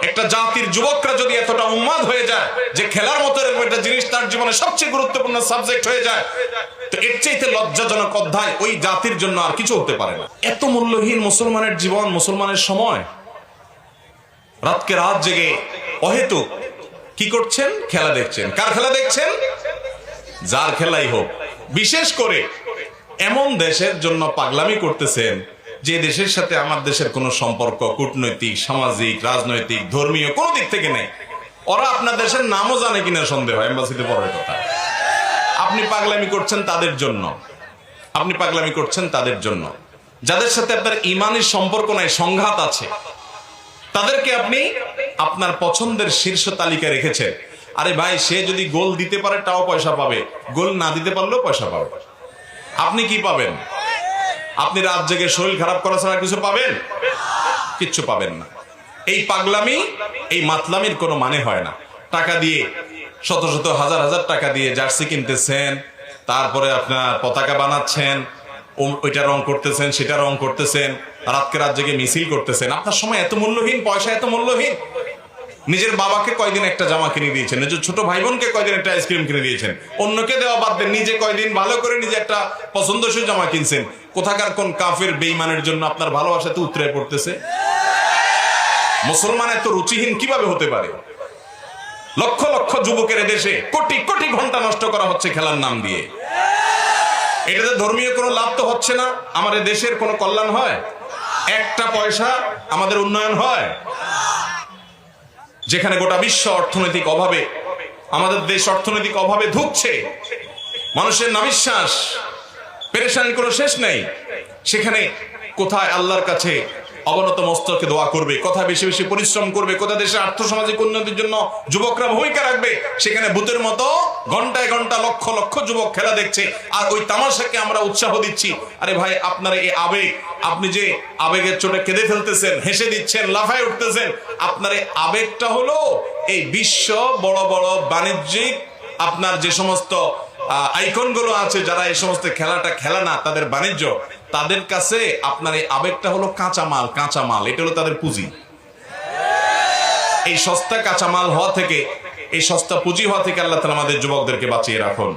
একটা জাতির যুবকরা যদি এতটা উন্মাদ হয়ে যায় যে খেলার মতো এরকম একটা জিনিস তার জীবনে সবচেয়ে গুরুত্বপূর্ণ সাবজেক্ট হয়ে যায়, তো এর চাইতে লজ্জাজনক অধ্যায় ওই জাতির জন্য আর কিছু হতে পারে না। এত মূল্যহীন মুসলমানের জীবন, মুসলমানের সময়। রাতকে রাত জেগে অহেতুক কি করছেন? খেলা দেখছেন। কার খেলা দেখছেন? যার খেলাই হোক। বিশেষ করে এমন দেশের জন্য পাগলামি করতেছেন যে দেশের সাথে আমার দেশের কোনো সম্পর্ক কূটনৈতিক, সামাজিক, রাজনৈতিক, ধর্মীয় কোনো দিক থেকে নেই। ওরা আপনার দেশের নামও জানে কিনা সন্দেহ, এম্বাসিতে পড়ার কথা। আপনি পাগলামি করছেন তাদের জন্য, আপনি পাগলামি করছেন তাদের জন্য যাদের সাথে আপনার ইমানের সম্পর্ক নাই, সংঘাত আছে। তাদেরকে আপনি আপনার পছন্দের শীর্ষ তালিকা রেখেছেন। আরে ভাই, সে যদি গোল দিতে পারে তাও পয়সা পাবে, গোল না দিতে পারলেও পয়সা পাবে। আপনি কি পাবেন? আপনি রাত জেগে শরীর খারাপ করা ছাড়া কিছু পাবেন? কিচ্ছু পাবেন না। এই পাগলামি, এই মাতলামির কোনো মানে হয় না। টাকা দিয়ে শত শত হাজার হাজার টাকা দিয়ে জার্সি কিনতেছেন, তারপরে আপনার পতাকা বানাচ্ছেন, ওইটা রং করতেছেন, সেটা রং করতেছেন, রাতকে রাত জেগে মিছিল করতেছেন। আপনার সময় এত মূল্যহীন, পয়সা এত মূল্যহীন। নিজের বাবাকে কয়দিন একটা জামা কিনে দিয়েছেন, নিজের ছোট ভাই বোনকে কয়দিন একটা আইসক্রিম কিনে দিয়েছেন, অন্যকে দেওয়া বাদ দেন, নিজে কয়দিন ভালো করে নিজে একটা পছন্দসই জামা কিনছেন। কোথাকার কোন কাফের বেঈমানের জন্য আপনার ভালোবাসাতে উতরে পড়তেছে? মুসলমান এত রুচিহীন কিভাবে হতে পারে? লক্ষ লক্ষ যুবকের দেশে কোটি কোটি ঘন্টা নষ্ট করা হচ্ছে খেলার নাম দিয়ে। এটাতে ধর্মীয় কোনো লাভ তো হচ্ছে না, আমাদের দেশের কোনো কল্যাণ হয়? একটা পয়সা আমাদের উন্নয়ন হয়? যেখানে গোটা বিশ্ব অর্থনৈতিক অভাবে, আমাদের দেশ অর্থনৈতিক অভাবে ধুঁকছে, মানুষের নাবিশ্বাস, পেরেশানির কোনো শেষ নেই, সেখানে কোথায় আল্লাহর কাছে অবনত মস্তকে দোয়া করবে, কোথায় বেশি বেশি পরিশ্রম করবে, কোথায় দেশের আর্থসামাজিক উন্নতির জন্য যুবকরা ভূমিকা রাখবে, সেখানে ভূতের মতো ঘন্টায় ঘন্টা লক্ষ লক্ষ যুবক খেলা দেখছে, আর ওই তামাশাকে আমরা উৎসাহ দিচ্ছি। আরে ভাই, আপনার এই আবেগ, আপনি যে আবেগের চোটে কেঁদে ফেলতেছেন, হেসে দিচ্ছেন, লাফায় উঠতেছেন, আপনার এই আবেগটা হলো এই বিশ্ব বড় বড় বাণিজ্যিক আপনার যে সমস্ত আইকন গুলো আছে, যারা এই সমস্ত খেলাটা খেলা না, তাদের বাণিজ্য, তাদের কাছে আপনার এই আবেগটা হলো কাঁচামাল। কাঁচামাল, এটা হলো তাদের পুঁজি। এই সস্তা কাঁচামাল হওয়া থেকে, এই সস্তা পুঁজি হওয়া থেকে আল্লাহ তাআলা আমাদের যুবকদেরকে বাঁচিয়ে রাখুন।